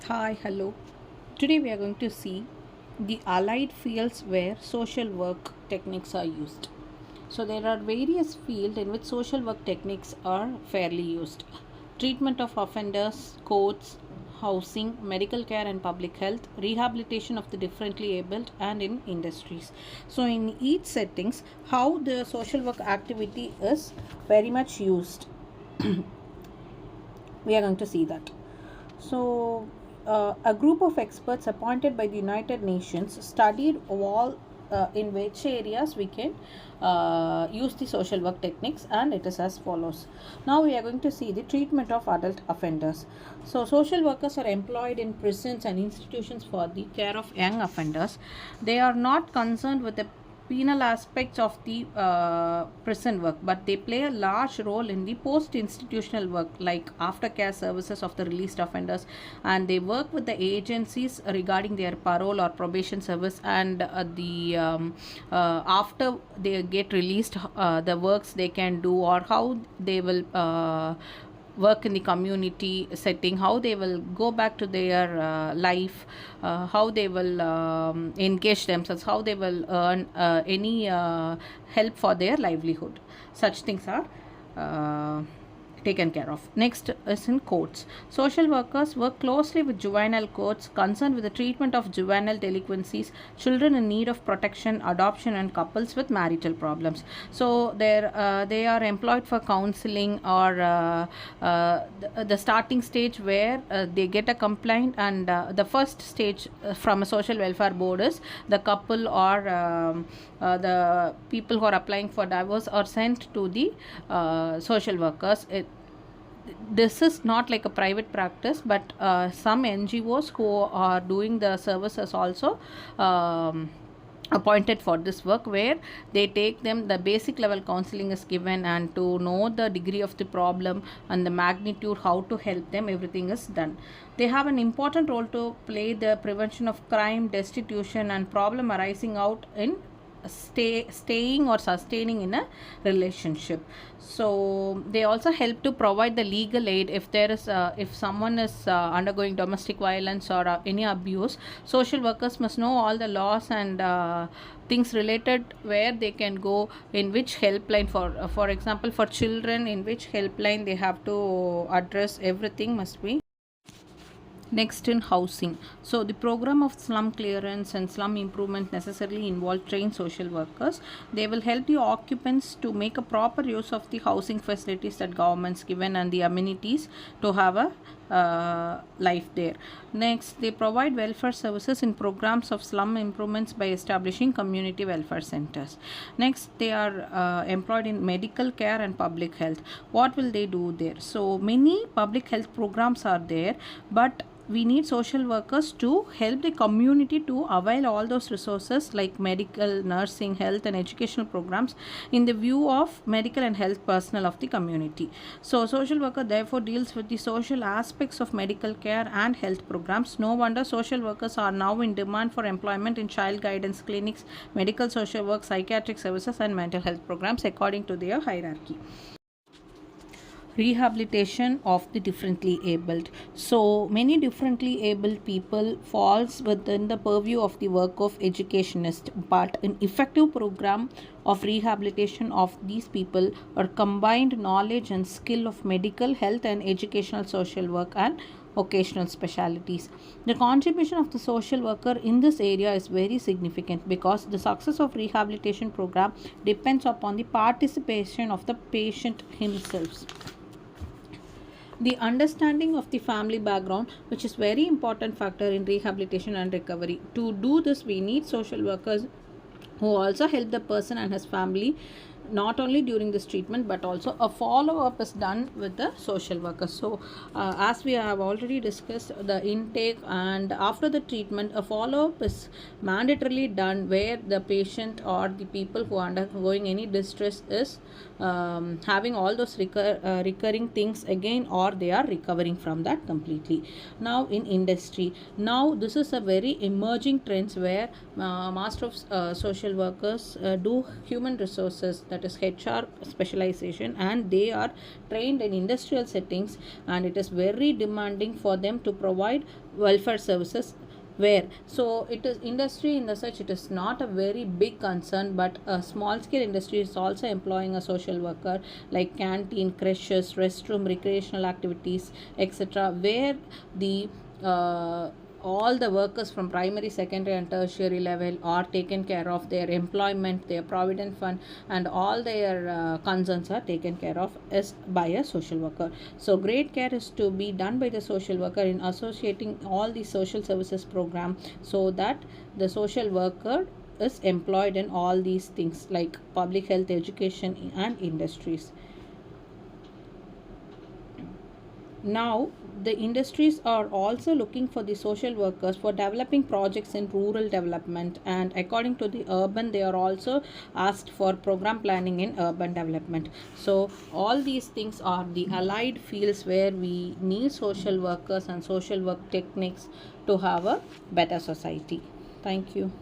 Hi, hello. Today we are going to see the allied fields where social work techniques are used. So there are various fields in which social work techniques are fairly used. Treatment of offenders, courts, housing, medical care and public health, rehabilitation of the differently abled and in industries. So in each settings, how the social work activity is very much used. We are going to see that. So, a group of experts appointed by the United Nations studied all in which areas we can use the social work techniques, and it is as follows. Now, we are going to see the treatment of adult offenders. So, social workers are employed in prisons and institutions for the care of young offenders. They are not concerned with the penal aspects of the prison work, but they play a large role in the post institutional work like aftercare services of the released offenders, and they work with the agencies regarding their parole or probation service, and after they get released, the works they can do or how they will work in the community setting, how they will go back to their life, how they will engage themselves, how they will earn any help for their livelihood. Such things are taken care of. Next is in courts. Social workers work closely with juvenile courts concerned with the treatment of juvenile delinquencies, children in need of protection, adoption, and couples with marital problems. So they are employed for counseling or the starting stage where they get a complaint, and the first stage from a social welfare board is the couple or the people who are applying for divorce are sent to the social workers. This is not like a private practice, but some NGOs who are doing the services also appointed for this work, where they take them, the basic level counseling is given, and to know the degree of the problem and the magnitude, how to help them, everything is done. They have an important role to play the prevention of crime, destitution, and problem arising out in staying or sustaining in a relationship. So they also help to provide the legal aid if there is if someone is undergoing domestic violence or any abuse. Social workers must know all the laws and things related, where they can go, in which helpline, for example for children, in which helpline they have to address, everything must be. Next, in housing. So the program of slum clearance and slum improvement necessarily involve trained social workers. They will help the occupants to make a proper use of the housing facilities that governments given and the amenities to have a life there. Next, they provide welfare services in programs of slum improvements by establishing community welfare centers. Next, they are employed in medical care and public health. What will they do there? So many public health programs are there, but we need social workers to help the community to avail all those resources like medical, nursing, health, and educational programs in the view of medical and health personnel of the community. So social worker therefore deals with the social aspects of medical care and health programs. No wonder social workers are now in demand for employment in child guidance clinics, medical social work, psychiatric services, and mental health programs according to their hierarchy. Rehabilitation of the differently abled. So many differently abled people falls within the purview of the work of educationist, but an effective program of rehabilitation of these people are combined knowledge and skill of medical, health, and educational social work and occasional specialities. The contribution of the social worker in this area is very significant, because the success of rehabilitation program depends upon the participation of the patient himself. The understanding of the family background, which is very important factor in rehabilitation and recovery. To do this, we need social workers who also help the person and his family, not only during this treatment, but also a follow-up is done with the social worker. So as we have already discussed the intake, and after the treatment a follow-up is mandatorily done, where the patient or the people who are undergoing any distress is having all those recurring things again, or they are recovering from that completely. Now in industry, now this is a very emerging trends where master of social workers do human resources, that that is HR specialization, and they are trained in industrial settings, and it is very demanding for them to provide welfare services where, so it is industry in the such, it is not a very big concern, but a small scale industry is also employing a social worker, like canteen, creches, restroom, recreational activities, etc., where the all the workers from primary, secondary, and tertiary level are taken care of. Their employment, their provident fund, and all their concerns are taken care of as by a social worker. So great care is to be done by the social worker in associating all the social services program, so that the social worker is employed in all these things like public health, education, and industries. Now, the industries are also looking for the social workers for developing projects in rural development, and according to the urban, they are also asked for program planning in urban development. So, all these things are the allied fields where we need social workers and social work techniques to have a better society. Thank you.